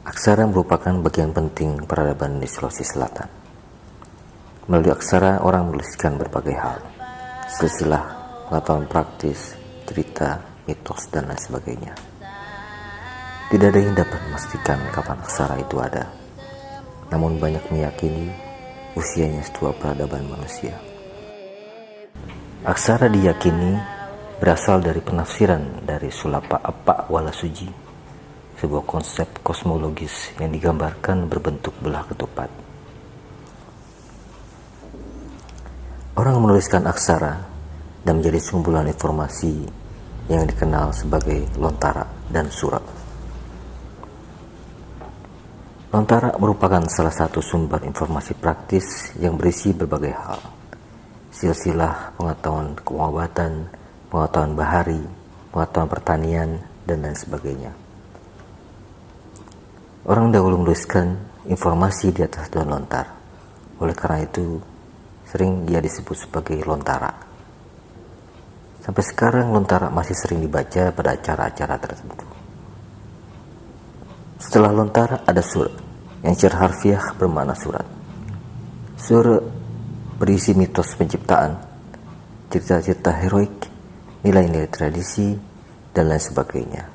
Aksara merupakan bagian penting peradaban di Sulawesi Selatan. Melalui aksara, orang menuliskan berbagai hal, silsilah, pengetahuan praktis, cerita, mitos, dan lain sebagainya. Tidak ada yang dapat memastikan kapan aksara itu ada, namun banyak meyakini usianya setua peradaban manusia. Aksara diyakini berasal dari penafsiran dari Sulapa Apa Wala Suji, sebuah konsep kosmologis yang digambarkan berbentuk belah ketupat. Orang menuliskan aksara dan menjadi sumbulan informasi yang dikenal sebagai lontara dan surat. Lontara merupakan salah satu sumber informasi praktis yang berisi berbagai hal. Silsilah pengetahuan pengobatan, pengetahuan bahari, pengetahuan pertanian, dan lain sebagainya. Orang dahulu menuliskan informasi di atas daun lontar. Oleh karena itu, sering ia disebut sebagai lontara. Sampai sekarang lontara masih sering dibaca pada acara-acara tertentu. Setelah lontara ada surat, yang secara harfiah bermakna surat. Surat berisi mitos penciptaan, cerita-cerita heroik, nilai-nilai tradisi, dan lain sebagainya,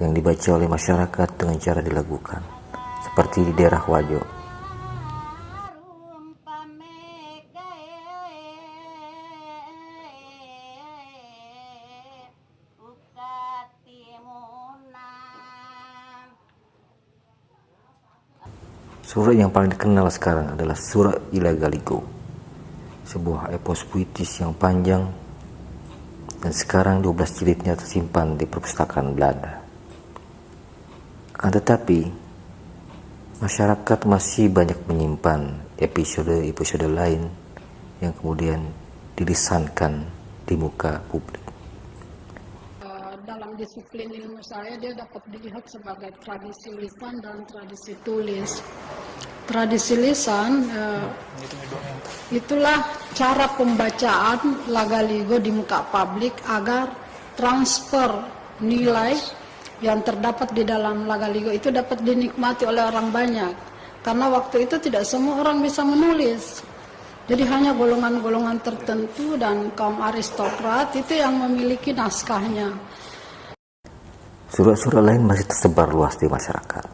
yang dibaca oleh masyarakat dengan cara dilagukan, seperti di daerah Wajo. Surat yang paling dikenal sekarang adalah Surat Ilagaligo, sebuah epos puitis yang panjang dan sekarang 12 jilidnya tersimpan di perpustakaan Belanda. Akan tetapi, masyarakat masih banyak menyimpan episode-episode lain yang kemudian dilisankan di muka publik. Dalam disiplin ilmu saya, dia dapat dilihat sebagai tradisi lisan dan tradisi tulis. Tradisi lisan itulah cara pembacaan Lagaligo di muka publik agar transfer nilai yang terdapat di dalam Lagaligo itu dapat dinikmati oleh orang banyak. Karena waktu itu tidak semua orang bisa menulis. Jadi hanya golongan-golongan tertentu dan kaum aristokrat itu yang memiliki naskahnya. Surat-surat lain masih tersebar luas di masyarakat.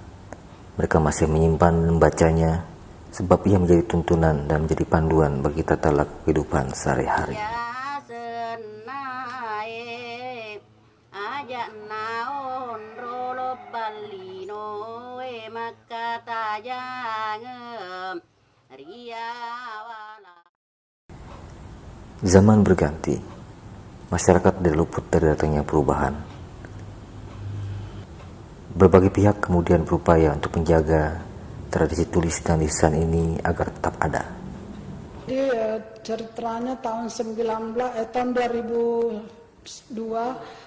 Mereka masih menyimpan dan membacanya sebab ia menjadi tuntunan dan menjadi panduan bagi tata laku kehidupan sehari-hari. Zaman berganti, masyarakat tidak luput dari datangnya perubahan. Berbagai pihak kemudian berupaya untuk menjaga tradisi tulis dan lisan ini agar tetap ada. Jadi ceritanya tahun 2002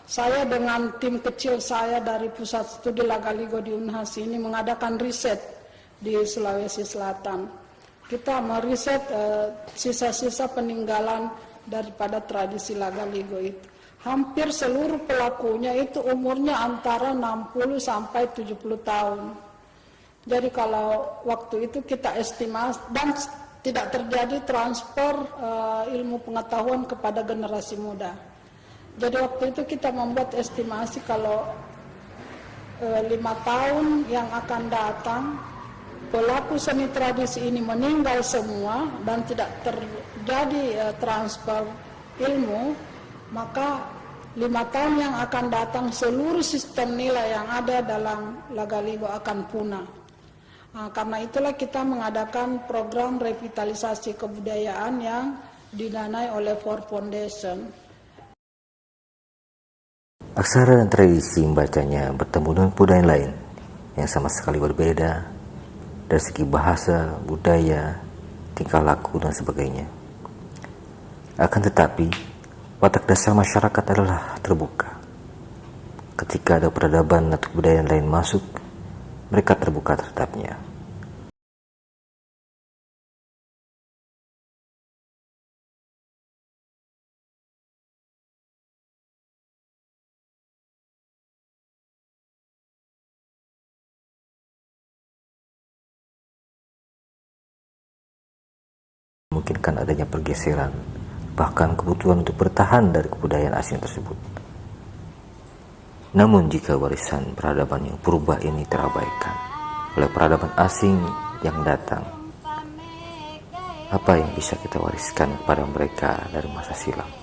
saya dengan tim kecil saya dari Pusat Studi Lagaligo di Unhas ini mengadakan riset di Sulawesi Selatan. Kita meriset sisa-sisa peninggalan daripada tradisi Lagaligo itu. Hampir seluruh pelakunya itu umurnya antara 60 sampai 70 tahun. Jadi kalau waktu itu kita estimasi dan tidak terjadi transfer ilmu pengetahuan kepada generasi muda. Jadi waktu itu kita membuat estimasi kalau 5 tahun yang akan datang pelaku seni tradisi ini meninggal semua dan tidak terjadi transfer ilmu, maka 5 tahun yang akan datang seluruh sistem nilai yang ada dalam Lagaligo akan punah. Karena itulah kita mengadakan program revitalisasi kebudayaan yang didanai oleh Ford Foundation. Aksara dan tradisi membacanya bertemu dengan budaya lain yang sama sekali berbeda dari segi bahasa, budaya, tingkah laku, dan sebagainya. Akan tetapi, watak dasar masyarakat adalah terbuka. Ketika ada peradaban atau budaya lain masuk, mereka terbuka terhadapnya. memungkinkan adanya pergeseran, bahkan kebutuhan untuk bertahan dari kebudayaan asing tersebut. Namun jika warisan peradaban yang purba ini terabaikan oleh peradaban asing yang datang, apa yang bisa kita wariskan kepada mereka dari masa silam?